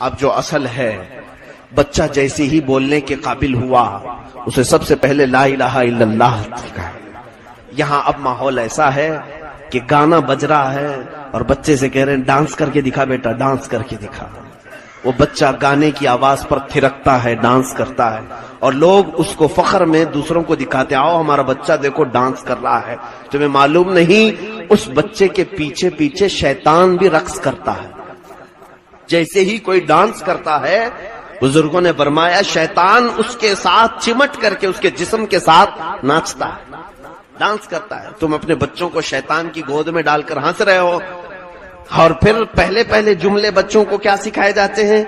اب جو اصل ہے، بچہ جیسے ہی بولنے کے قابل ہوا اسے سب سے پہلے لا الہ الا اللہ سکھائے۔ یہاں اب ماحول ایسا ہے کہ گانا بج رہا ہے اور بچے سے کہہ رہے ہیں ڈانس کر کے دکھا بیٹا، ڈانس کر کے دکھا۔ وہ بچہ گانے کی آواز پر تھرکتا ہے، ڈانس کرتا ہے، اور لوگ اس کو فخر میں دوسروں کو دکھاتے، آؤ ہمارا بچہ دیکھو ڈانس کر رہا ہے۔ تمہیں معلوم نہیں اس بچے کے پیچھے پیچھے شیطان بھی رقص کرتا ہے۔ جیسے ہی کوئی ڈانس کرتا ہے، بزرگوں نے فرمایا شیطان اس کے ساتھ چمٹ کر کے اس کے جسم کے ساتھ ناچتا ہے، ڈانس کرتا ہے۔ تم اپنے بچوں کو شیطان کی گود میں ڈال کر ہنس رہے ہو، اور پھر پہلے جملے بچوں کو کیا سکھائے جاتے ہیں؟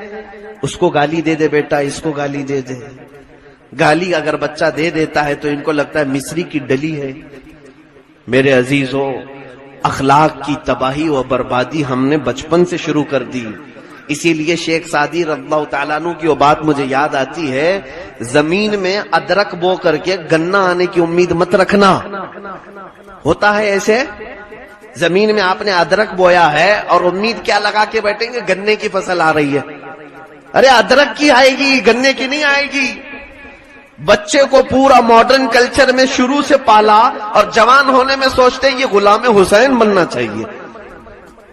اس کو گالی دے دے بیٹا، اس کو گالی دے دے۔ گالی اگر بچہ دے دیتا ہے تو ان کو لگتا ہے مصری کی ڈلی ہے۔ میرے عزیزو، اخلاق کی تباہی و بربادی ہم نے بچپن سے شروع کر دی۔ اسی لیے شیخ سعدی رضی اللہ تعالیٰ عنہ کی وہ بات مجھے یاد آتی ہے، زمین میں ادرک بو کر کے گنا آنے کی امید مت رکھنا۔ ہوتا ہے ایسے، زمین میں آپ نے ادرک بویا ہے اور امید کیا لگا کے بیٹھیں گے؟ گنے کی فصل آ رہی ہے۔ ارے ادرک کی آئے گی، گنے کی نہیں آئے گی۔ بچے کو پورا ماڈرن کلچر میں شروع سے پالا اور جوان ہونے میں سوچتے ہیں یہ غلام حسین بننا چاہیے،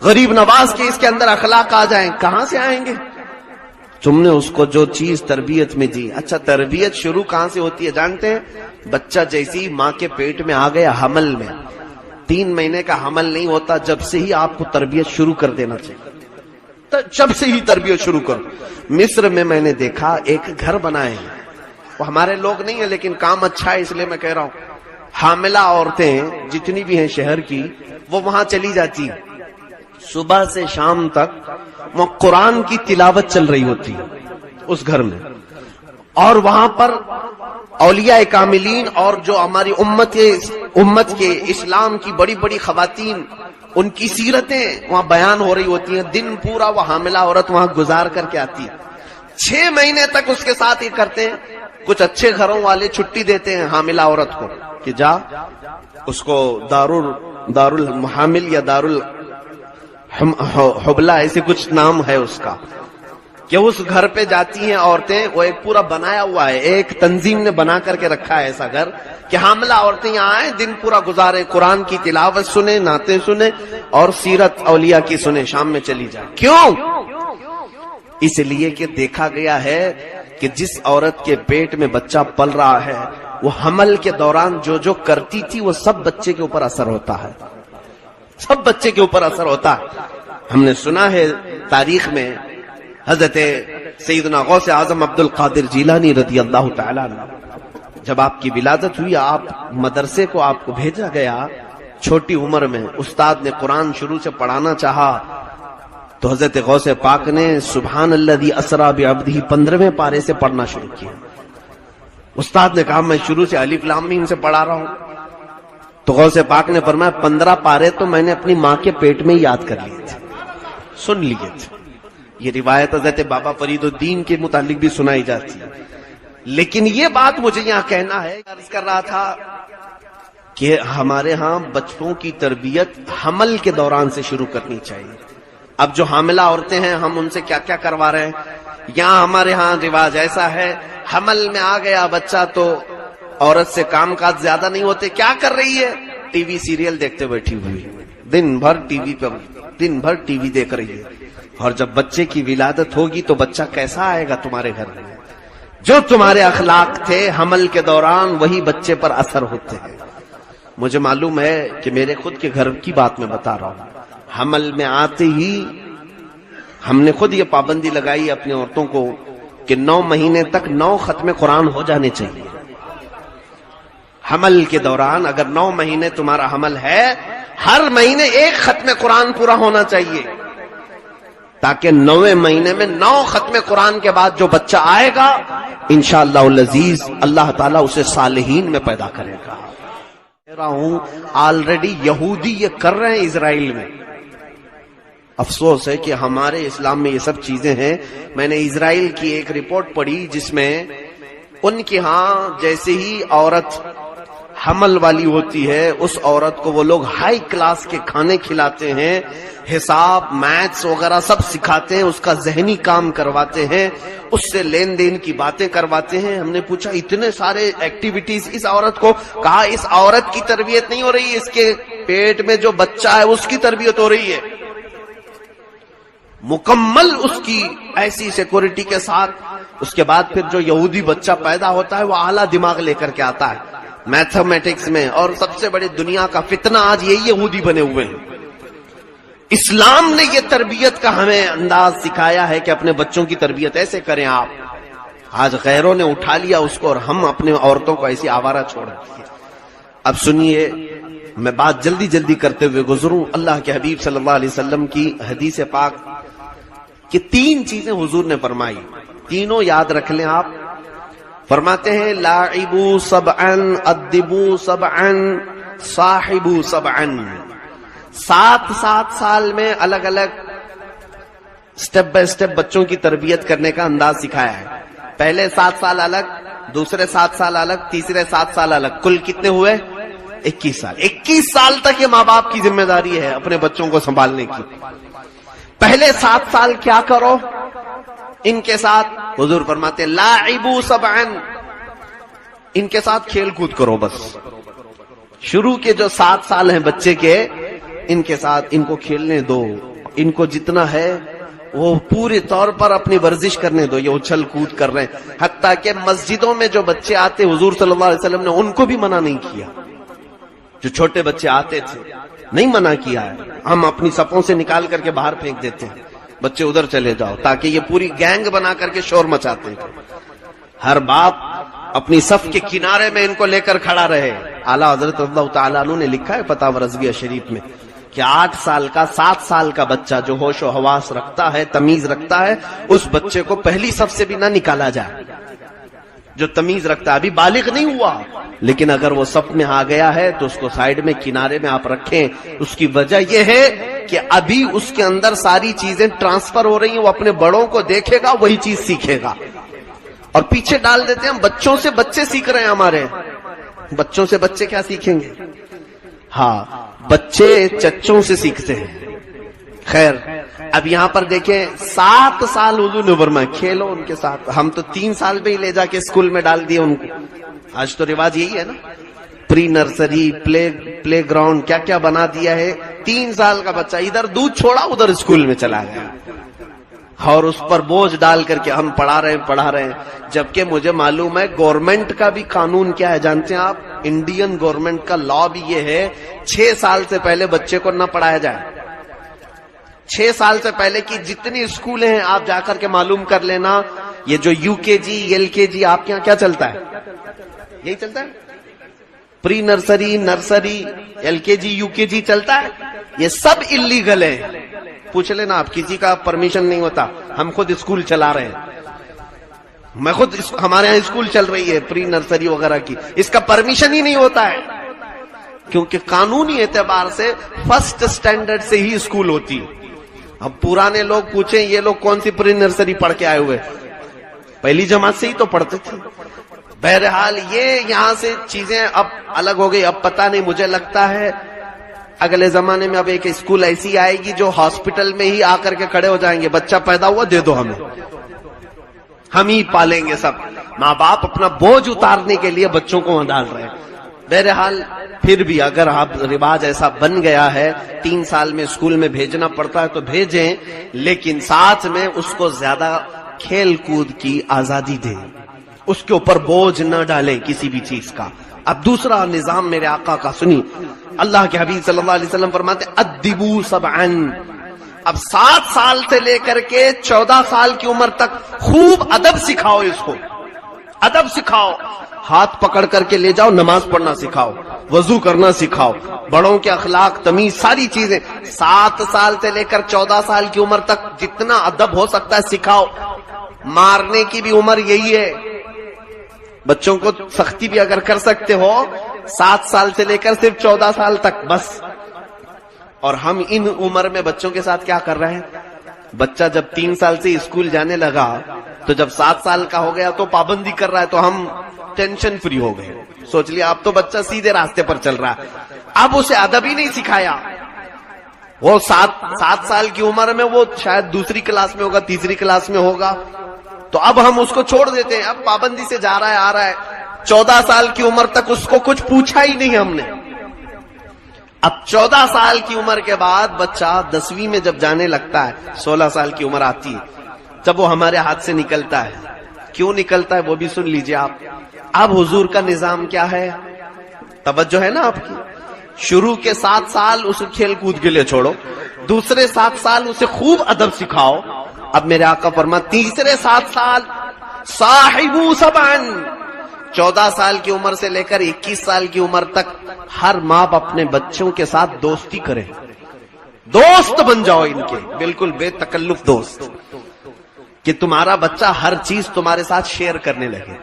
غریب نواز کے اس کے اندر اخلاق آ جائیں۔ کہاں سے آئیں گے؟ تم نے اس کو جو چیز تربیت میں دی۔ اچھا، تربیت شروع کہاں سے ہوتی ہے جانتے ہیں؟ بچہ جیسی ماں کے پیٹ میں آ گیا، حمل میں 3 مہینے کا حمل نہیں ہوتا، جب سے ہی آپ کو تربیت شروع کر دینا چاہیے، جب سے ہی تربیت شروع کرو۔ مصر میں میں نے دیکھا ایک گھر بنائے ہیں، وہ ہمارے لوگ نہیں ہیں لیکن کام اچھا ہے اس لیے میں کہہ رہا ہوں۔ حاملہ عورتیں جتنی بھی ہیں شہر کی، وہ وہاں چلی جاتی ہیں، صبح سے شام تک وہ قرآن کی تلاوت چل رہی ہوتی ہے اس گھر میں، اور وہاں پر اولیاء کاملین اور جو ہماری امت کے اسلام کی بڑی بڑی خواتین، ان کی سیرتیں وہاں بیان ہو رہی ہوتی ہیں۔ دن پورا وہ حاملہ عورت وہاں گزار کر کے آتی ہے، 6 مہینے تک اس کے ساتھ یہ کرتے ہیں۔ کچھ اچھے گھروں والے چھٹی دیتے ہیں حاملہ عورت کو کہ جا اس کو دار المحامل یا دار الحبلہ ایسے کچھ نام ہے اس کا، کہ اس گھر پہ جاتی ہیں عورتیں۔ وہ ایک پورا بنایا ہوا ہے، ایک تنظیم نے بنا کر کے رکھا ہے ایسا گھر کہ حاملہ عورتیں یہاں آئیں، دن پورا گزارے، قرآن کی تلاوت سنیں، نعتیں سنیں اور سیرت اولیاء کی سنیں، شام میں چلی جائیں۔ کیوں؟ اس لیے کہ دیکھا گیا ہے کہ جس عورت کے پیٹ میں بچہ پل رہا ہے، وہ حمل کے دوران جو جو کرتی تھی وہ سب بچے کے اوپر اثر ہوتا ہے، سب بچے کے اوپر اثر ہوتا ہے۔ ہم نے سنا ہے تاریخ میں حضرت سیدنا غوث اعظم عبد القادر جیلانی رضی اللہ تعالیٰ عنہ، جب آپ کی ولادت ہوئی، آپ مدرسے کو آپ کو بھیجا گیا چھوٹی عمر میں، استاد نے قرآن شروع سے پڑھانا چاہا تو حضرت غوث پاک نے سبحان الذی اسری بعبدہ 15ویں پارے سے پڑھنا شروع کیا۔ استاد نے کہا میں شروع سے الف لام میم سے پڑھا رہا ہوں، تو غوث پاک نے فرمایا 15 پارے تو میں نے اپنی ماں کے پیٹ میں یاد کر لیے تھے، سن لیے تھے۔ یہ روایت حضرت بابا فرید الدین کے متعلق بھی سنائی جاتی ہے، لیکن یہ بات مجھے یہاں کہنا ہے، عرض کر رہا تھا کہ ہمارے ہاں بچوں کی تربیت حمل کے دوران سے شروع کرنی چاہیے۔ اب جو حاملہ عورتیں ہیں ہم ان سے کیا کیا کروا رہے ہیں؟ یہاں ہمارے ہاں رواج ایسا ہے، حمل میں آ گیا بچہ تو عورت سے کام کاج زیادہ نہیں ہوتے، کیا کر رہی ہے؟ ٹی وی سیریل دیکھتے بیٹھی ہوئی، دن بھر ٹی وی دیکھ رہی ہے۔ اور جب بچے کی ولادت ہوگی تو بچہ کیسا آئے گا تمہارے گھر میں؟ جو تمہارے اخلاق تھے حمل کے دوران وہی بچے پر اثر ہوتے ہیں۔ مجھے معلوم ہے کہ میرے خود کے گھر کی بات میں بتا رہا ہوں، حمل میں آتے ہی ہم نے خود یہ پابندی لگائی اپنی عورتوں کو کہ 9 مہینے تک 9 ختم قرآن ہو جانے چاہیے۔ حمل کے دوران اگر 9 مہینے تمہارا حمل ہے، ہر مہینے 1 ختم قرآن پورا ہونا چاہیے، تاکہ 9ویں مہینے میں 9 ختم قرآن کے بعد جو بچہ آئے گا انشاءاللہ العزیز اللہ تعالیٰ اسے صالحین میں پیدا کرے گا۔ کہہ رہا ہوں آلریڈی یہودی یہ کر رہے ہیں اسرائیل میں۔ افسوس ہے کہ ہمارے اسلام میں یہ سب چیزیں ہیں۔ میں نے اسرائیل کی ایک رپورٹ پڑھی جس میں ان کے ہاں جیسے ہی عورت حمل والی ہوتی ہے اس عورت کو وہ لوگ ہائی کلاس کے کھانے کھلاتے ہیں، حساب میتھس وغیرہ سب سکھاتے ہیں، اس کا ذہنی کام کرواتے ہیں، اس سے لین دین کی باتیں کرواتے ہیں۔ ہم نے پوچھا اتنے سارے ایکٹیویٹیز اس عورت کو، کہا اس عورت کی تربیت نہیں ہو رہی، اس کے پیٹ میں جو بچہ ہے اس کی تربیت ہو رہی ہے، مکمل اس کی ایسی سیکورٹی کے ساتھ۔ اس کے بعد پھر جو یہودی بچہ پیدا ہوتا ہے وہ اعلیٰ دماغ لے کر کے آتا ہے میتھمیٹکس میں، اور سب سے بڑی دنیا کا فتنہ آج یہی یہودی بنے ہوئے ہیں۔ اسلام نے یہ تربیت کا ہمیں انداز سکھایا ہے کہ اپنے بچوں کی تربیت ایسے کریں آپ۔ آج غیروں نے اٹھا لیا اس کو اور ہم اپنے عورتوں کو ایسی آوارہ چھوڑ دی۔ اب سنیے، میں بات جلدی جلدی کرتے ہوئے گزروں۔ اللہ کے حبیب صلی اللہ علیہ وسلم کی حدیث پاک کہ 3 چیزیں حضور نے فرمائی، تینوں یاد رکھ لیں آپ۔ فرماتے ہیں لاعبوا سبعا ادبوا سبعا صاحبوا سبعا۔ 7 سال میں الگ الگ سٹیپ بائی سٹیپ بچوں کی تربیت کرنے کا انداز سکھایا ہے۔ پہلے 7 سال الگ، دوسرے 7 سال الگ، تیسرے 7 سال الگ، کل کتنے ہوئے؟ 21 سال۔ 21 سال تک یہ ماں باپ کی ذمہ داری ہے اپنے بچوں کو سنبھالنے کی۔ پہلے 7 سال کیا کرو ان کے ساتھ؟ حضور فرماتے لاعبوا سبعا، ان کے ساتھ کھیل کود کرو بس۔ شروع کے جو 7 سال ہیں بچے کے، ان کے ساتھ ان کو کھیلنے دو، ان کو جتنا ہے وہ پورے طور پر اپنی ورزش کرنے دو۔ یہ اچھل کود کر رہے ہیں، حتیٰ کہ مسجدوں میں جو بچے آتے حضور صلی اللہ علیہ وسلم نے ان کو بھی منع نہیں کیا۔ جو چھوٹے بچے آتے تھے نہیں منع کیا ہے، ہم اپنی صفوں سے نکال کر کے باہر پھینک دیتے ہیں، بچے ادھر چلے جاؤ، تاکہ یہ پوری گینگ بنا کر کے شور مچاتے ہیں۔ ہر باپ اپنی صف کے کنارے میں ان کو لے کر کھڑا رہے۔ اعلیٰ حضرت اللہ تعالیٰ عنہ نے لکھا ہے فتاوی رضویہ شریف میں کہ 8 سال کا 7 سال کا بچہ جو ہوش و حواس رکھتا ہے، تمیز رکھتا ہے، اس بچے کو پہلی صف سے بھی نہ نکالا جائے۔ جو تمیز رکھتا ہے، ابھی بالغ نہیں ہوا لیکن اگر وہ صف میں آ گیا ہے تو اس کو سائیڈ میں کنارے میں آپ رکھیں۔ اس کی وجہ یہ ہے کہ ابھی اس کے اندر ساری چیزیں ٹرانسفر ہو رہی ہیں، وہ اپنے بڑوں کو دیکھے گا وہی چیز سیکھے گا۔ اور پیچھے ڈال دیتے ہیں ہم بچوں سے بچے سیکھ رہے ہیں، ہمارے بچوں سے بچے کیا سیکھیں گے؟ ہاں، بچے چچوں سے سیکھتے ہیں۔ خیر، اب یہاں پر دیکھیں 7 سال حضور نے فرمایا کھیلو ان کے ساتھ۔ ہم تو 3 سال میں ہی لے جا کے اسکول میں ڈال دیے ان کو۔ آج تو رواج یہی ہے نا، پری نرسری، پلے گراؤنڈ، کیا کیا بنا دیا ہے۔ 3 سال کا بچہ ادھر دودھ چھوڑا ادھر اسکول میں چلا گیا، اور اس پر بوجھ ڈال کر کے ہم پڑھا رہے ہیں۔ جبکہ مجھے معلوم ہے گورنمنٹ کا بھی قانون کیا ہے جانتے ہیں آپ؟ انڈین گورنمنٹ کا لا بھی یہ ہے 6 سال سے پہلے بچے کو نہ پڑھایا جائے۔ 6 سال سے پہلے کی جتنی اسکولیں ہیں آپ جا کر کے معلوم کر لینا۔ یہ جو UKG LKG آپ کے یہاں کیا چلتا ہے؟ یہی چلتا ہے، pre nursery, nursery, LKG UKG چلتا ہے، یہ سب اللیگل ہے۔ پوچھ لینا آپ، کسی کا پرمیشن نہیں ہوتا۔ ہم خود اسکول چلا رہے ہیں، میں خود ہمارے یہاں اسکول چل رہی ہے پری نرسری وغیرہ کی، اس کا پرمیشن ہی نہیں ہوتا ہے، کیونکہ قانونی اعتبار سے فرسٹ اسٹینڈرڈ سے ہی اسکول ہوتی ہے۔ اب پرانے لوگ پوچھیں یہ لوگ کون سی پری نرسری پڑھ کے آئے ہوئے؟ پہلی جماعت سے ہی تو پڑھتے تھے۔ بہرحال یہ یہاں سے چیزیں اب الگ ہو گئی۔ اب پتہ نہیں، مجھے لگتا ہے اگلے زمانے میں اب ایک اسکول ایسی آئے گی جو ہاسپٹل میں ہی آ کر کے کھڑے ہو جائیں گے، بچہ پیدا ہوا دے دو ہمیں، ہم ہی پالیں گے سب۔ ماں باپ اپنا بوجھ اتارنے کے لیے بچوں کو وہاں ڈال رہے ہیں۔ بہرحال پھر بھی اگر آپ رواج ایسا بن گیا ہے 3 سال میں اسکول میں بھیجنا پڑتا ہے تو بھیجیں، لیکن ساتھ میں اس کو زیادہ کھیل کود کی آزادی دیں، اس کے اوپر بوجھ نہ ڈالیں کسی بھی چیز کا۔ اب دوسرا نظام میرے آقا کا سنی، اللہ کے حبیب صلی اللہ علیہ وسلم فرماتے ادبوا سبعا۔ اب 7 سال سے لے کر کے 14 سال کی عمر تک خوب ادب سکھاؤ، اس کو ادب سکھاؤ، ہاتھ پکڑ کر کے لے جاؤ، نماز پڑھنا سکھاؤ، وضو کرنا سکھاؤ، بڑوں کے اخلاق، تمیز، ساری چیزیں 7 سال سے لے کر 14 سال کی عمر تک جتنا ادب ہو سکتا ہے سکھاؤ۔ مارنے کی بھی عمر یہی ہے، بچوں کو سختی بھی اگر کر سکتے ہو 7 سال سے لے کر صرف 14 سال تک بس۔ اور ہم ان عمر میں بچوں کے ساتھ کیا کر رہے ہیں؟ بچہ جب 3 سال سے اسکول جانے لگا تو جب 7 سال کا ہو گیا تو پابندی کر رہا ہے، تو ہم ٹینشن فری ہو گئے. سوچ لیا اب تو بچہ سیدھے راستے پر چل رہا ہے. اب اسے ادب ہی نہیں سکھایا. وہ 7 سال کی عمر میں وہ شاید دوسری کلاس میں ہوگا, تیسری کلاس میں ہوگا, تو اب ہم اس کو چھوڑ دیتے ہیں. اب پابندی سے جا رہا ہے, آ رہا ہے. 14 سال کی عمر تک اس کو کچھ پوچھا ہی نہیں ہم نے. اب 14 سال کی عمر کے بعد بچہ 10ویں میں جب جانے لگتا ہے, 16 سال کی عمر آتی ہے, جب وہ ہمارے ہاتھ سے نکلتا ہے. کیوں نکلتا ہے وہ بھی سن لیجئے آپ. اب حضور کا نظام کیا ہے, توجہ ہے نا آپ کی. شروع کے 7 سال اسے کھیل کود کے لیے چھوڑو, دوسرے 7 سال اسے خوب ادب سکھاؤ. اب میرے آقا فرما تیسرے 7 سال صاحبو سبعن, 14 سال کی عمر سے لے کر 21 سال کی عمر تک ہر ماں اپنے بچوں کے ساتھ دوستی کرے, دوست بن جاؤ ان کے, بالکل بے تکلف دوست, کہ تمہارا بچہ ہر چیز تمہارے ساتھ شیئر کرنے لگے.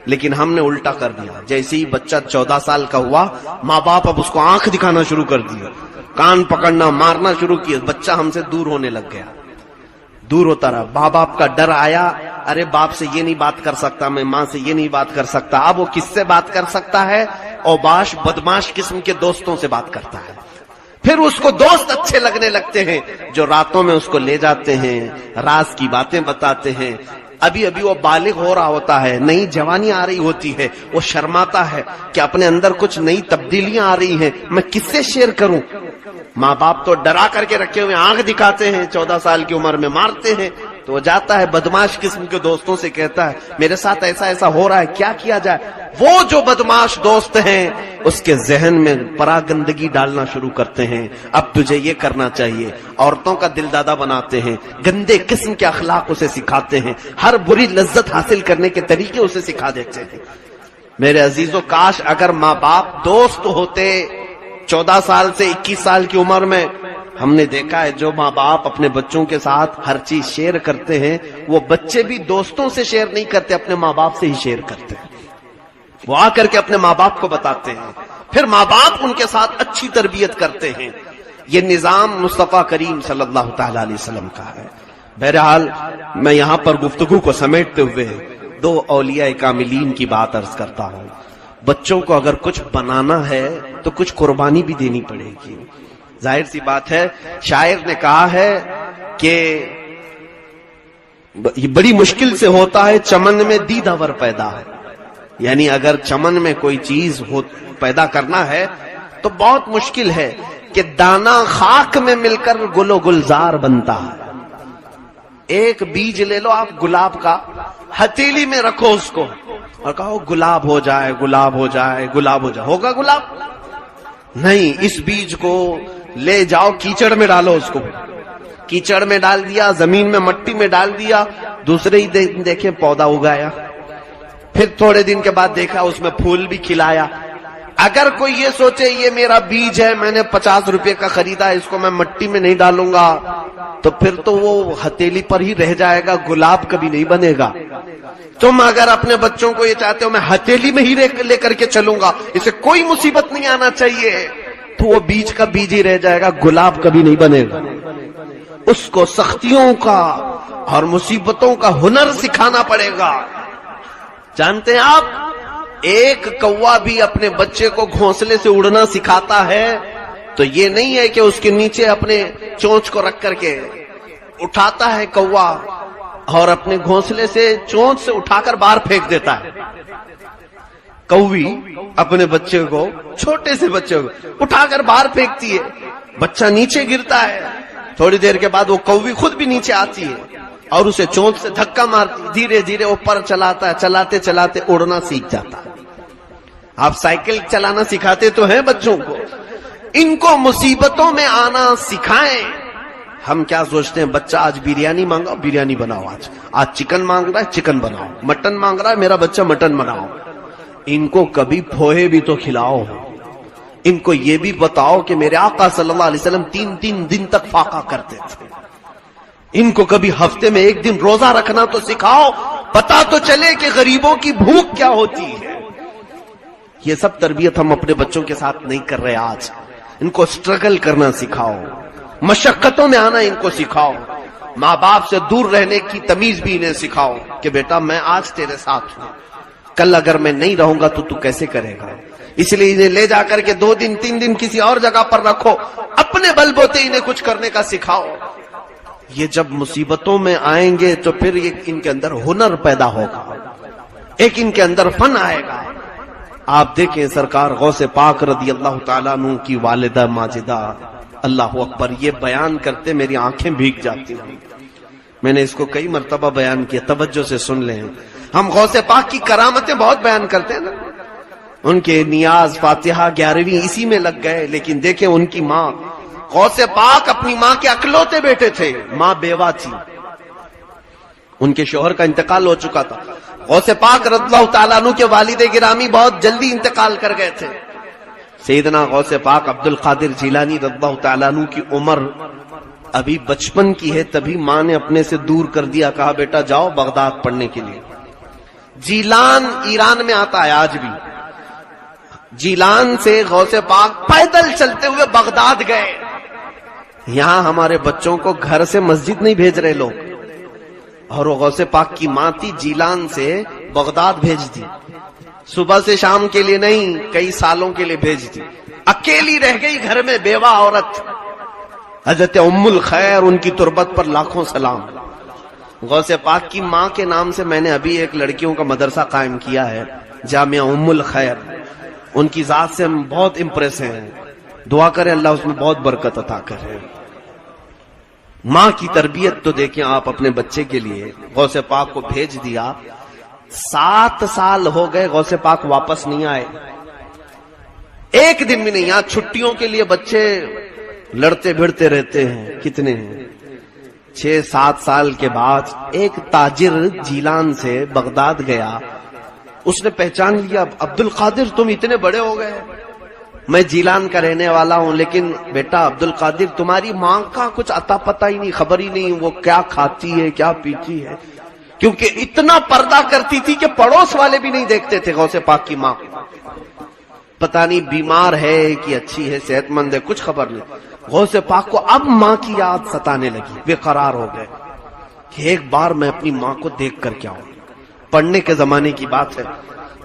لیکن ہم نے الٹا کر دیا. جیسے ہی بچہ 14 سال کا ہوا, ماں باپ اب اس کو آنکھ دکھانا شروع کر دیا, کان پکڑنا, مارنا شروع کیا. بچہ ہم سے دور ہونے لگ گیا, دور ہوتا رہا. ماں باپ کا ڈر آیا, ارے باپ سے یہ نہیں بات کر سکتا, میں ماں سے یہ نہیں بات کر سکتا. اب وہ کس سے بات کر سکتا ہے؟ اوباش بدماش قسم کے دوستوں سے بات کرتا ہے. پھر اس کو دوست اچھے لگنے لگتے ہیں جو راتوں میں اس کو لے جاتے ہیں, راز کی باتیں بتاتے ہیں. ابھی وہ بالغ ہو رہا ہوتا ہے, نئی جوانی آ رہی ہوتی ہے, وہ شرماتا ہے کہ اپنے اندر کچھ نئی تبدیلیاں آ رہی ہیں, میں کس سے شیئر کروں. ماں باپ تو ڈرا کر کے رکھے ہوئے, آنکھ دکھاتے ہیں, 14 سال کی عمر میں مارتے ہیں. تو وہ جاتا ہے بدماش قسم کے دوستوں سے, کہتا ہے میرے ساتھ ایسا ہو رہا ہے, کیا کیا جائے. وہ جو بدماش دوست ہیں اس کے ذہن میں پراگندگی ڈالنا شروع کرتے ہیں, اب تجھے یہ کرنا چاہیے. عورتوں کا دل دادا بناتے ہیں, گندے قسم کے اخلاق اسے سکھاتے ہیں, ہر بری لذت حاصل کرنے کے طریقے اسے سکھا دیتے ہیں. میرے عزیزو, کاش اگر ماں باپ دوست ہوتے 14 سال سے 21 سال کی عمر میں. ہم نے دیکھا ہے جو ماں باپ اپنے بچوں کے ساتھ ہر چیز شیئر کرتے ہیں, وہ بچے بھی دوستوں سے شیئر نہیں کرتے, اپنے ماں باپ سے ہی شیئر کرتے ہیں. وہ آ کر کے اپنے ماں باپ کو بتاتے ہیں, پھر ماں باپ ان کے ساتھ اچھی تربیت کرتے ہیں. یہ نظام مصطفیٰ کریم صلی اللہ تعالی علیہ وسلم کا ہے. بہرحال میں یہاں پر گفتگو کو سمیٹتے ہوئے 2 اولیاء کاملین کی بات عرض کرتا ہوں. بچوں کو اگر کچھ بنانا ہے تو کچھ قربانی بھی دینی پڑے گی. ظاہر سی بات ہے, شاعر نے کہا ہے کہ یہ بڑی مشکل سے ہوتا ہے چمن میں دیدہ ور پیدا ہے. یعنی اگر چمن میں کوئی چیز پیدا کرنا ہے تو بہت مشکل ہے کہ دانا خاک میں مل کر گل و گلزار بنتا ہے. ایک بیج لے لو آپ گلاب کا, ہتھیلی میں رکھو اس کو اور کہو گلاب ہو جائے, گلاب ہو جائے, گلاب ہو جائے, ہوگا گلاب؟ نہیں. اس بیج کو لے جاؤ, کیچڑ میں ڈالو, اس کو کیچڑ میں ڈال دیا, زمین میں مٹی میں ڈال دیا, دوسرے ہی دن دیکھیں پودا اگایا. پھر تھوڑے دن کے بعد دیکھا اس میں پھول بھی کھلایا. اگر کوئی یہ سوچے یہ میرا بیج ہے, میں نے 50 روپے کا خریدا, اس کو میں مٹی میں نہیں ڈالوں گا, تو پھر تو وہ ہتھیلی پر ہی رہ جائے گا, گلاب کبھی نہیں بنے گا. تم اگر اپنے بچوں کو یہ چاہتے ہو میں ہتھیلی میں ہی لے کر کے چلوں گا, اسے کوئی مصیبت نہیں آنا چاہیے, تو وہ بیج کا بیج ہی رہ جائے گا, گلاب کبھی نہیں بنے گا. اس کو سختیوں کا اور مصیبتوں کا ہنر سکھانا پڑے گا. جانتے ہیں آپ, ایک کوا بھی اپنے بچے کو گھونسلے سے اڑنا سکھاتا ہے تو یہ نہیں ہے کہ اس کے نیچے اپنے چونچ کو رکھ کر کے اٹھاتا ہے کوا اور اپنے گھونسلے سے چونچ سے اٹھا کر باہر پھینک دیتا ہے. کوی اپنے بچے کو, چھوٹے سے بچے کو اٹھا کر باہر پھینکتی ہے, بچہ نیچے گرتا ہے, تھوڑی دیر کے بعد وہ کوی خود بھی نیچے آتی ہے اور اسے چونچ سے دھکا مارتی, دھیرے دھیرے اوپر چلاتا ہے, چلاتے چلاتے اڑنا سیکھ جاتا ہے. آپ سائیکل چلانا سکھاتے تو ہیں بچوں کو, ان کو مصیبتوں میں آنا سکھائیں. ہم کیا سوچتے ہیں, بچہ آج بریانی مانگا, بریانی بناؤ, آج چکن مانگ رہا ہے, چکن بناؤ, مٹن مانگ رہا ہے, میرا بچہ مٹن بناؤ. ان کو کبھی پوہے بھی تو کھلاؤ, ان کو یہ بھی بتاؤ کہ میرے آقا صلی اللہ علیہ وسلم 3 دن تک فاقہ کرتے تھے. ان کو کبھی ہفتے میں 1 دن روزہ رکھنا تو سکھاؤ, پتا تو چلے کہ غریبوں کی بھوک کیا ہوتی ہے. یہ سب تربیت ہم اپنے بچوں کے ساتھ نہیں کر رہے آج. ان کو سٹرگل کرنا سکھاؤ, مشقتوں میں آنا ان کو سکھاؤ, ماں باپ سے دور رہنے کی تمیز بھی انہیں سکھاؤ کہ بیٹا میں آج تیرے ساتھ ہوں, کل اگر میں نہیں رہوں گا تو کیسے کرے گا؟ اس لیے انہیں لے جا کر کے 2 دن 3 دن کسی اور جگہ پر رکھو، اپنے بل بوتے انہیں کچھ کرنے کا سکھاؤ۔ یہ جب مصیبتوں میں آئیں گے تو پھر ان کے اندر ہنر پیدا ہوگا، ایک ان کے اندر فن آئے گا۔ آپ دیکھیں سرکار غوث پاک رضی اللہ تعالیٰ عنہ کی والدہ ماجدہ، اللہ اکبر، یہ بیان کرتے میری آنکھیں بھیگ جاتی ہیں۔ میں نے اس کو کئی مرتبہ بیان کیا، توجہ سے سن لیں۔ ہم غوث پاک کی کرامتیں بہت بیان کرتے ہیں نا، ان کے نیاز فاتحہ 11ویں اسی میں لگ گئے، لیکن دیکھیں ان کی ماں، غوث پاک اپنی ماں کے اکلوتے بیٹے تھے، ماں بیوہ تھی، ان کے شوہر کا انتقال ہو چکا تھا۔ غوث پاک رضی اللہ تعالیٰ عنہ کے والد گرامی بہت جلدی انتقال کر گئے تھے۔ سیدنا غوث پاک عبد القادر جیلانی رضی اللہ تعالیٰ عنہ کی عمر ابھی بچپن کی ہے، تبھی ماں نے اپنے سے دور کر دیا، کہا بیٹا جاؤ بغداد پڑھنے کے لیے۔ جیلان ایران میں آتا ہے آج بھی۔ جیلان سے غوث پاک پیدل چلتے ہوئے بغداد گئے۔ یہاں ہمارے بچوں کو گھر سے مسجد نہیں بھیج رہے لوگ، اور وہ غوث پاک کی ماں تھی، جیلان سے بغداد بھیج دی، صبح سے شام کے لیے نہیں، کئی سالوں کے لیے بھیج دی۔ اکیلی رہ گئی گھر میں، بیوہ عورت، حضرت ام الخیر، ان کی تربت پر لاکھوں سلام۔ غوث پاک کی ماں کے نام سے میں نے ابھی ایک لڑکیوں کا مدرسہ قائم کیا ہے، جامعہ ام الخیر۔ ان کی ذات سے ہم بہت امپریس ہیں، دعا کریں اللہ اس میں بہت برکت عطا کرے۔ ماں کی تربیت تو دیکھیں آپ اپنے بچے کے لیے، غوث پاک کو بھیج دیا، 7 سال ہو گئے غوث پاک واپس نہیں آئے، ایک دن بھی نہیں۔ یہاں چھٹیوں کے لیے بچے لڑتے بھڑتے رہتے ہیں، کتنے ہیں، 6-7 سال کے بعد ایک تاجر جیلان سے بغداد گیا، اس نے پہچان لیا، عبد القادر تم اتنے بڑے ہو گئے، میں جیلان کا رہنے والا ہوں، لیکن بیٹا عبد القادر تمہاری ماں کا کچھ اتا پتہ ہی نہیں، خبر ہی نہیں وہ کیا کھاتی ہے کیا پیتی ہے، کیونکہ اتنا پردہ کرتی تھی کہ پڑوس والے بھی نہیں دیکھتے تھے غوث پاک کی ماں۔ پتہ نہیں بیمار ہے کہ اچھی ہے صحت مند ہے، کچھ خبر نہیں۔ غوث پاک کو اب ماں کی یاد ستانے لگی، بے قرار ہو گئے کہ ایک بار میں اپنی ماں کو دیکھ کر کے آؤں۔ پڑھنے کے زمانے کی بات ہے،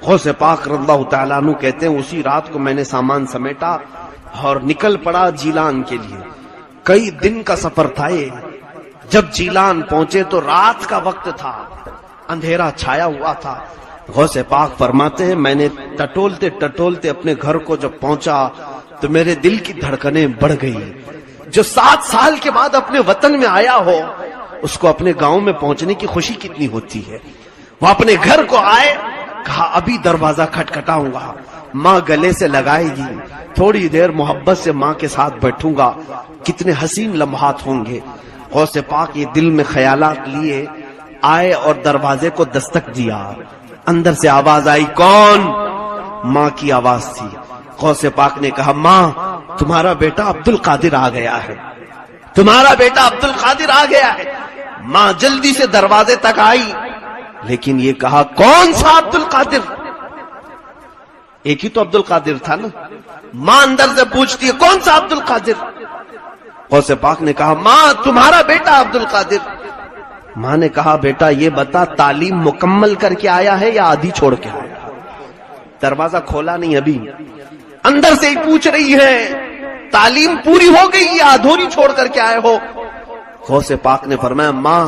غوث پاک رضی اللہ تعالیٰ عنہ کہتے ہیں اسی رات کو میں نے سامان سمیٹا اور نکل پڑا جیلان کے لیے۔ کئی دن کا سفر تھا یہ۔ جب جیلان پہنچے تو رات کا وقت تھا، اندھیرا چھایا ہوا تھا۔ غوث پاک فرماتے ہیں میں نے ٹٹولتے ٹٹولتے اپنے گھر کو جب پہنچا تو میرے دل کی دھڑکنیں بڑھ گئی۔ جو 7 سال کے بعد اپنے وطن میں آیا ہو اس کو اپنے گاؤں میں پہنچنے کی خوشی کتنی ہوتی ہے۔ وہ اپنے گھر کو آئے، کہا ابھی دروازہ کھٹکھٹاؤں گا، ماں گلے سے لگائے گی، تھوڑی دیر محبت سے ماں کے ساتھ بیٹھوں گا، کتنے حسین لمحات ہوں گے۔ غوث پاک یہ دل میں خیالات لیے آئے اور دروازے کو دستک دیا، اندر سے آواز آئی، کون؟ ماں کی آواز تھی۔ غوث پاک نے کہا ماں تمہارا بیٹا عبد القادر آ گیا ہے، تمہارا بیٹا عبد القادر آ گیا ہے۔ ماں جلدی سے دروازے تک آئی، لیکن یہ کہا کون سا عبد القادر؟ ایک ہی تو عبد القادر تھا نا۔ ماں اندر سے پوچھتی ہے کون سا عبد القادر؟ غوث پاک نے کہا ماں تمہارا بیٹا عبد القادر۔ ماں نے کہا بیٹا یہ بتا تعلیم مکمل کر کے آیا ہے یا آدھی چھوڑ کے آیا؟ دروازہ کھولا نہیں ابھی، اندر سے ہی پوچھ رہی ہے تعلیم پوری ہو گئی یا ادھوری چھوڑ کر کے آئے ہو؟ غوث پاک نے فرمایا ماں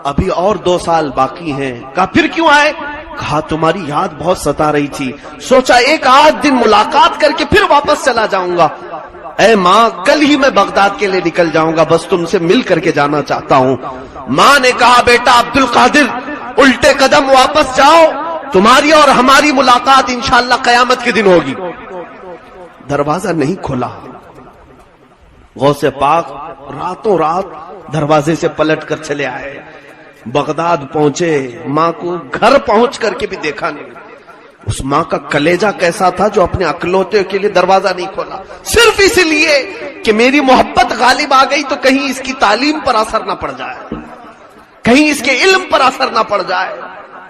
ابھی اور 2 سال باقی ہیں۔ کہا پھر کیوں آئے؟ کہا تمہاری یاد بہت ستا رہی تھی، سوچا ایک آدھ دن ملاقات کر کے پھر واپس چلا جاؤں گا۔ اے ماں کل ہی میں بغداد کے لیے نکل جاؤں گا، بس تم سے مل کر کے جانا چاہتا ہوں۔ ماں نے کہا بیٹا عبد القادر الٹے قدم واپس جاؤ، تمہاری اور ہماری ملاقات انشاءاللہ قیامت کے دن ہوگی۔ دروازہ نہیں کھلا، غوث پاک راتوں رات دروازے سے پلٹ کر چلے آئے، بغداد پہنچے، ماں کو گھر پہنچ کر کے بھی دیکھا نہیں۔ اس ماں کا کلیجہ کیسا تھا جو اپنے اکلوتے کے لیے دروازہ نہیں کھولا، صرف اس لیے کہ میری محبت غالب آ گئی تو کہیں اس کی تعلیم پر اثر نہ پڑ جائے، کہیں اس کے علم پر اثر نہ پڑ جائے۔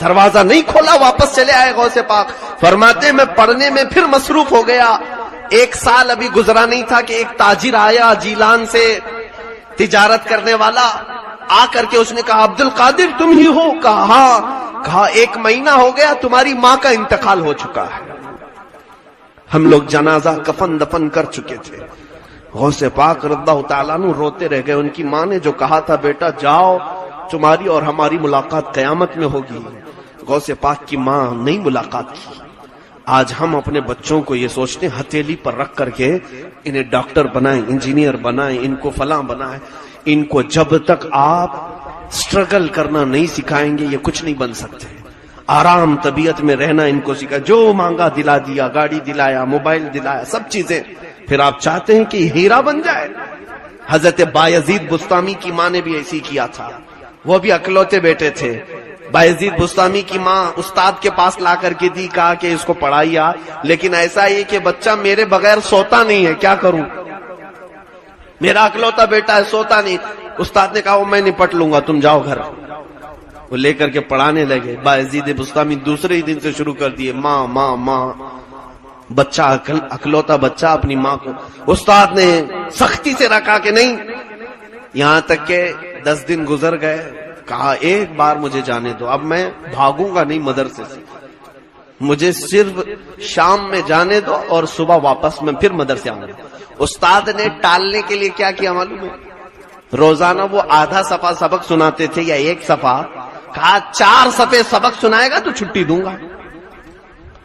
دروازہ نہیں کھولا، واپس چلے آئے غوث پاک۔ فرماتے میں پڑھنے میں پھر مصروف ہو گیا، 1 سال ابھی گزرا نہیں تھا کہ ایک تاجر آیا جیلان سے، تجارت کرنے والا، آ کر کے اس نے کہا عبد القادر تم ہی ہو؟ کہا ہاں۔ کہا 1 مہینہ ہو گیا تمہاری ماں کا انتقال ہو چکا ہے. ہم لوگ جنازہ کفن دفن کر چکے تھے. غوث پاک رضی اللہ تعالیٰ عنہ روتے رہ گئے. ان کی ماں نے جو کہا تھا بیٹا جاؤ تمہاری اور ہماری ملاقات قیامت میں ہوگی، غوث پاک کی ماں نہیں ملاقات کی. آج ہم اپنے بچوں کو یہ سوچتے ہیں ہتھیلی پر رکھ کر کے انہیں ڈاکٹر بنائیں، انجینئر بنائیں، ان کو فلاں بنائیں. ان کو جب تک آپ سٹرگل کرنا نہیں سکھائیں گے یہ کچھ نہیں بن سکتے. آرام طبیعت میں رہنا ان کو سکھا، جو مانگا دلا دیا، گاڑی دلایا، موبائل دلایا، سب چیزیں. پھر آپ چاہتے ہیں کہ یہ ہیرا بن جائے. حضرت بایزید بستامی کی ماں نے بھی ایسی کیا تھا. وہ بھی اکلوتے بیٹے تھے. بایزید بستامی کی ماں استاد کے پاس لا کر کے دی، کہا کہ اس کو پڑھائیے، لیکن ایسا ہی کہ بچہ میرے بغیر سوتا نہیں ہے، کیا کروں، میرا اکلوتا بیٹا ہے سوتا نہیں. استاد نے کہا وہ میں نپٹ لوں گا، تم جاؤ گھر. وہ لے کر کے پڑھانے لگے. بایزید بستامی دوسرے ہی دن سے شروع کر دیے، ماں ماں ماں. بچہ اکلوتا بچہ اپنی ماں کو. استاد نے سختی سے رکھا کہ نہیں. یہاں تک کہ 10 دن گزر گئے. کہا ایک بار مجھے جانے دو، اب میں بھاگوں گا نہیں مدرسے سے، مجھے صرف شام میں جانے دو اور صبح واپس میں پھر مدرسے آؤں گا. استاد نے ٹالنے کے لیے کیا کیا معلوم ہے؟ روزانہ وہ آدھا صفحہ سبق سناتے تھے یا 1 صفحہ. کہا 4 صفحے سبق سنائے گا تو چھٹی دوں گا.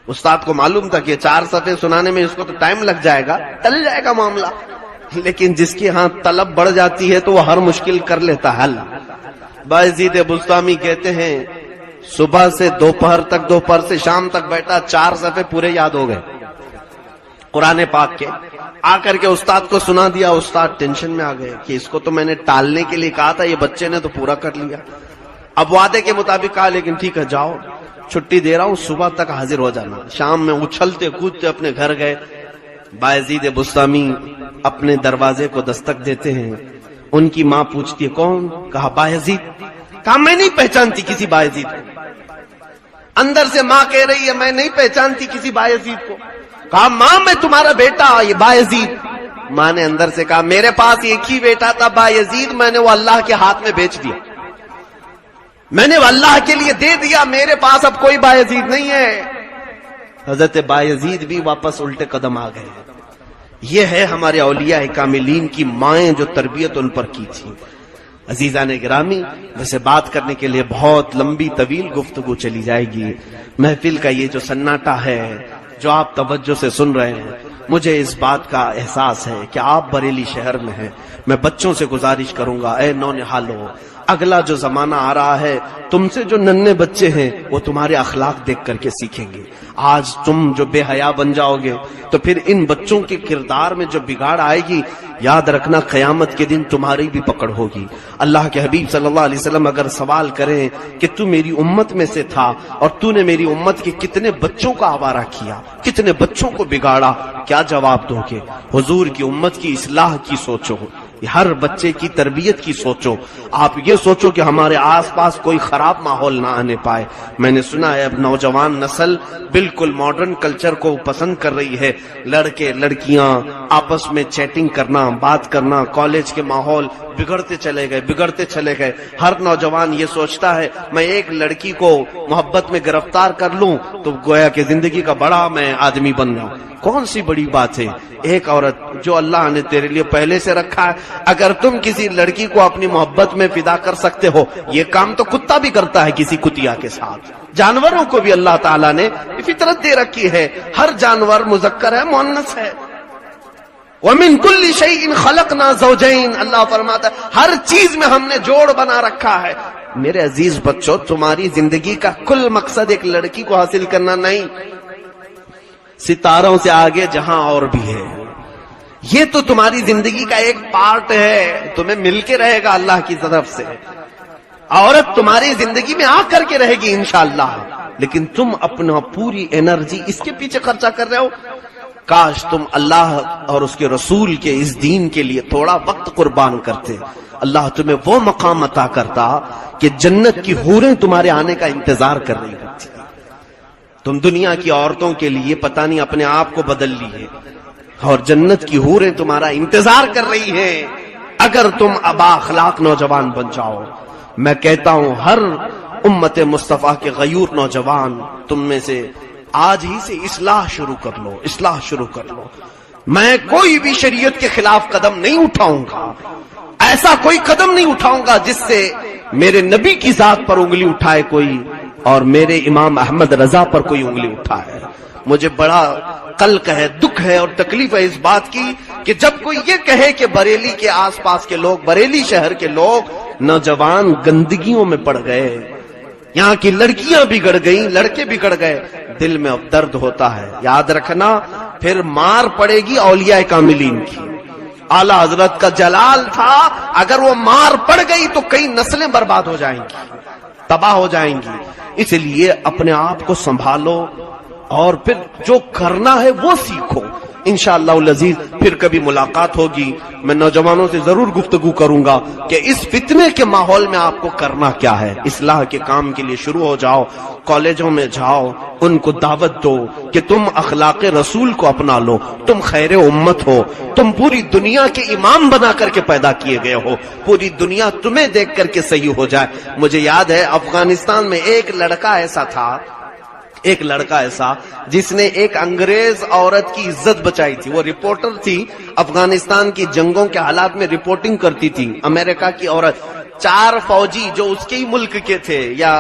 استاد کو معلوم تھا کہ 4 صفحے سنانے میں اس کو تو ٹائم لگ جائے گا، ٹل جائے گا معاملہ. لیکن جس کی ہاں طلب بڑھ جاتی ہے تو وہ ہر مشکل کر لیتا حل. بایزید بستامی کہتے ہیں صبح سے دوپہر تک، دوپہر سے شام تک بیٹھا، 4 صفحے پورے یاد ہو گئے قرآن پاک کے. آ کر کے استاد کو سنا دیا. استاد ٹینشن میں آ گئے کہ اس کو تو میں نے ٹالنے کے لیے کہا تھا، یہ بچے نے تو پورا کر لیا. اب وعدے کے مطابق کہا لیکن ٹھیک ہے جاؤ، چھٹی دے رہا ہوں، صبح تک حاضر ہو جانا. شام میں اچھلتے کودتے اپنے گھر گئے. بایزید بستامی اپنے دروازے کو دستک دیتے ہیں. ان کی ماں پوچھتی ہے کون؟ کہا بایزید. کہا میں نہیں پہچانتی کسی بایزید کو. اندر سے ماں کہہ رہی ہے میں نہیں پہچانتی کسی بایزید کو. کہا ماں میں تمہارا بیٹا یہ بایزید. ماں نے اندر سے کہا میرے پاس ایک ہی بیٹا تھا بایزید، میں نے وہ اللہ کے ہاتھ میں بیچ دیا، میں نے وہ اللہ کے لیے دے دیا، میرے پاس اب کوئی بایزید نہیں ہے. حضرت بایزید بھی واپس الٹے قدم آ گئے. یہ ہے ہمارے اولیاء کاملین کی مائیں جو تربیت ان پر کی تھی. عزیزان گرامی، ویسے بات کرنے کے لیے بہت لمبی طویل گفتگو چلی جائے گی. محفل کا یہ جو سناٹا ہے جو آپ توجہ سے سن رہے ہیں، مجھے اس بات کا احساس ہے کہ آپ بریلی شہر میں ہیں. میں بچوں سے گزارش کروں گا، اے نونہالو، اگلا جو زمانہ آ رہا ہے، تم سے جو ننھے بچے ہیں وہ تمہارے اخلاق دیکھ کر کے سیکھیں گے. آج تم جو بے حیا بن جاؤ گے تو پھر ان بچوں کے کردار میں جو بگاڑ آئے گی، یاد رکھنا قیامت کے دن تمہاری بھی پکڑ ہوگی. اللہ کے حبیب صلی اللہ علیہ وسلم اگر سوال کریں کہ تو میری امت میں سے تھا اور تو نے میری امت کے کتنے بچوں کا آوارہ کیا، کتنے بچوں کو بگاڑا، کیا جواب دو گے؟ حضور کی امت کی اصلاح کی سوچو، ہر بچے کی تربیت کی سوچو. آپ یہ سوچو کہ ہمارے آس پاس کوئی خراب ماحول نہ آنے پائے. میں نے سنا ہے اب نوجوان نسل بالکل ماڈرن کلچر کو پسند کر رہی ہے. لڑکے لڑکیاں آپس میں چیٹنگ کرنا، بات کرنا، کالج کے ماحول بگڑتے چلے گئے. ہر نوجوان یہ سوچتا ہے میں ایک لڑکی کو محبت میں گرفتار کر لوں تو گویا کہ زندگی کا بڑا میں آدمی بن رہا ہوں. کون سی بڑی بات ہے؟ ایک عورت جو اللہ نے تیرے لیے پہلے سے رکھا ہے، اگر تم کسی لڑکی کو اپنی محبت میں فدا کر سکتے ہو، یہ کام تو کتا بھی کرتا ہے کسی کتیا کے ساتھ. جانوروں کو بھی اللہ تعالیٰ نے فطرت دے رکھی ہے. ہر جانور مذکر ہے، مؤنث ہے. وَمِن كُلِّ شَيْءٍ خَلَقْنَا زَوْجَيْنِ، اللہ فرماتا ہے ہر چیز میں ہم نے جوڑ بنا رکھا ہے. میرے عزیز بچوں، تمہاری زندگی کا کل مقصد ایک لڑکی کو حاصل کرنا نہیں، ستاروں سے آگے جہاں اور بھی ہے. یہ تو تمہاری زندگی کا ایک پارٹ ہے، تمہیں مل کے رہے گا اللہ کی طرف سے. عورت تمہاری زندگی میں آ کر کے رہے گی انشاءاللہ، لیکن تم اپنا پوری انرجی اس کے پیچھے خرچہ کر رہے ہو. کاش تم اللہ اور اس کے رسول کے اس دین کے لیے تھوڑا وقت قربان کرتے. اللہ تمہیں وہ مقام عطا کرتا کہ جنت کی حوریں تمہارے آنے کا انتظار کر رہی ہوتی. تم دنیا کی عورتوں کے لیے پتہ نہیں اپنے آپ کو بدل لیے، اور جنت کی حوریں تمہارا انتظار کر رہی ہیں اگر تم ابا اخلاق نوجوان بن جاؤ. میں کہتا ہوں ہر امت مصطفیٰ کے غیور نوجوان، تم میں سے آج ہی سے اصلاح شروع کر لو، اصلاح شروع کر لو۔ میں کوئی بھی شریعت کے خلاف قدم نہیں اٹھاؤں گا، ایسا کوئی قدم نہیں اٹھاؤں گا جس سے میرے نبی کی ذات پر انگلی اٹھائے کوئی اور میرے امام احمد رضا پر کوئی انگلی اٹھائے۔ مجھے بڑا قلق ہے، دکھ ہے اور تکلیف ہے اس بات کی کہ جب کوئی یہ کہے کہ بریلی کے آس پاس کے لوگ، بریلی شہر کے لوگ نوجوان گندگیوں میں پڑ گئے، یہاں کی لڑکیاں بگڑ گئیں، لڑکے بگڑ گئے، دل میں اب درد ہوتا ہے۔ یاد رکھنا پھر مار پڑے گی اولیاء کاملین کی۔ اعلی حضرت کا جلال تھا، اگر وہ مار پڑ گئی تو کئی نسلیں برباد ہو جائیں گی، تباہ ہو جائیں گی۔ اس لیے اپنے آپ کو سنبھالو اور پھر جو کرنا ہے وہ سیکھو۔ انشاءاللہ العزیز پھر کبھی ملاقات ہوگی، میں نوجوانوں سے ضرور گفتگو کروں گا کہ اس فتنے کے ماحول میں آپ کو کرنا کیا ہے۔ اصلاح کے کام کے لیے شروع ہو جاؤ، کالجوں میں جاؤ، ان کو دعوت دو کہ تم اخلاق رسول کو اپنا لو، تم خیر امت ہو، تم پوری دنیا کے امام بنا کر کے پیدا کیے گئے ہو، پوری دنیا تمہیں دیکھ کر کے صحیح ہو جائے۔ مجھے یاد ہے افغانستان میں ایک لڑکا ایسا جس نے ایک انگریز عورت کی عزت بچائی تھی۔ وہ رپورٹر تھی، افغانستان کی جنگوں کے حالات میں رپورٹنگ کرتی تھی۔ امریکہ کی عورت، 4 فوجی جو اس کے ہی ملک کے تھے یا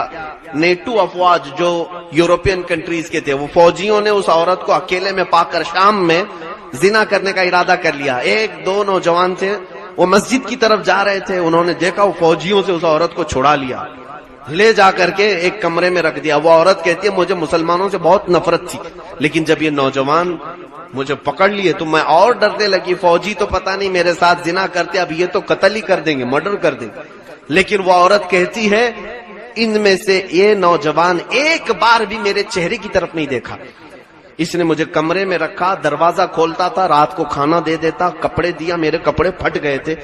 نیٹو افواج جو یورپین کنٹریز کے تھے، وہ فوجیوں نے اس عورت کو اکیلے میں پا کر شام میں زنا کرنے کا ارادہ کر لیا۔ 1-2 نوجوان تھے، وہ مسجد کی طرف جا رہے تھے، انہوں نے دیکھا وہ فوجیوں سے اس عورت کو چھڑا لیا، لے جا کر کے ایک کمرے میں رکھ دیا۔ وہ عورت کہتی ہے مجھے مسلمانوں سے بہت نفرت تھی، لیکن جب یہ نوجوان مجھے پکڑ لیے تو میں اور ڈرنے لگی، فوجی تو پتہ نہیں میرے ساتھ زنا کرتے، اب یہ تو قتل ہی کر دیں گے، مرڈر کر دیں گے۔ لیکن وہ عورت کہتی ہے ان میں سے یہ نوجوان ایک بار بھی میرے چہرے کی طرف نہیں دیکھا، اس نے مجھے کمرے میں رکھا، دروازہ کھولتا تھا، رات کو کھانا دے دیتا، کپڑے دیا، میرے کپڑے پھٹ گئے تھے۔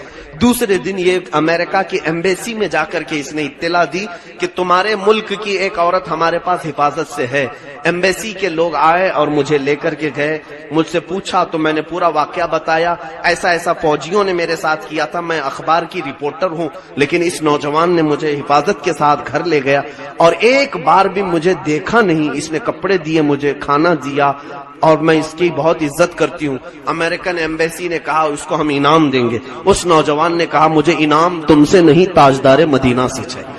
دوسرے دن یہ امریکہ کی ایمبیسی میں جا کر کے اس نے اطلاع دی کہ تمہارے ملک کی ایک عورت ہمارے پاس حفاظت سے ہے۔ ایمبیسی کے لوگ آئے اور مجھے لے کر کے گئے، مجھ سے پوچھا تو میں نے پورا واقعہ بتایا، ایسا ایسا فوجیوں نے میرے ساتھ کیا تھا، میں اخبار کی رپورٹر ہوں، لیکن اس نوجوان نے مجھے حفاظت کے ساتھ گھر لے گیا اور ایک بار بھی مجھے دیکھا نہیں، اس نے کپڑے دیے، مجھے کھانا دیا اور میں اس کی بہت عزت کرتی ہوں۔ امریکن ایمبیسی نے کہا اس کو ہم انعام دیں گے۔ اس نوجوان نے کہا مجھے انعام تم سے نہیں، تاجدار مدینہ سے چاہیے،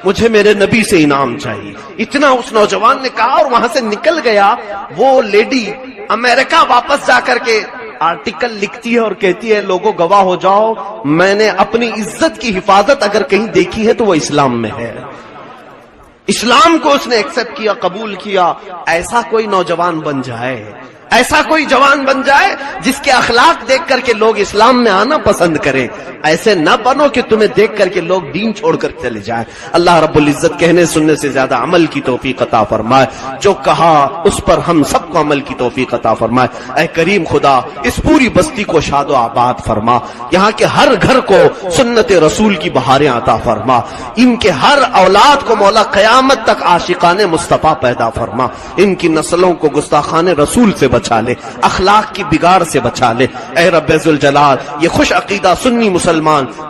مجھے میرے نبی سے انعام چاہیے۔ اتنا اس نوجوان نے کہا اور وہاں سے نکل گیا۔ وہ لیڈی امریکہ واپس جا کر کے آرٹیکل لکھتی ہے اور کہتی ہے لوگوں گواہ ہو جاؤ، میں نے اپنی عزت کی حفاظت اگر کہیں دیکھی ہے تو وہ اسلام میں ہے۔ اسلام کو اس نے ایکسپٹ کیا، قبول کیا۔ ایسا کوئی نوجوان بن جائے، ایسا کوئی جوان بن جائے جس کے اخلاق دیکھ کر کے لوگ اسلام میں آنا پسند کریں۔ ایسے نہ بنو کہ تمہیں دیکھ کر کے لوگ دین چھوڑ کر چلے جائیں۔ اللہ رب العزت کہنے سننے سے زیادہ عمل کی توفیق عطا فرمائے، جو کہا اس پر ہم سب کو عمل کی توفیق عطا فرمائے۔ اے کریم خدا اس پوری بستی کو شاد و آباد فرما، یہاں کے ہر گھر کو سنت رسول کی بہاریں عطا فرما، ان کے ہر اولاد کو مولا قیامت تک عاشقان مصطفیٰ پیدا فرما، ان کی نسلوں کو گستاخان رسول سے بچا لے، اخلاق کی بگاڑ سے بچا لے۔ اے رب ذوالجلال یہ خوش عقیدہ سنی مسلمان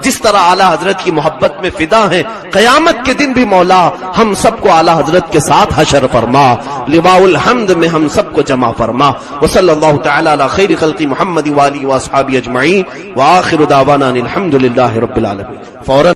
جس طرح اعلی حضرت کی محبت میں فدا ہیں، قیامت کے دن بھی مولا ہم سب کو اعلی حضرت کے ساتھ حشر فرما، لواء الحمد میں ہم سب کو جمع فرما۔ وصلی اللہ تعالی علی خیر خلق محمد وآلہ وصحبہ اجمعین، وآخر دعوانا الحمد للہ رب العالمین۔ فوراً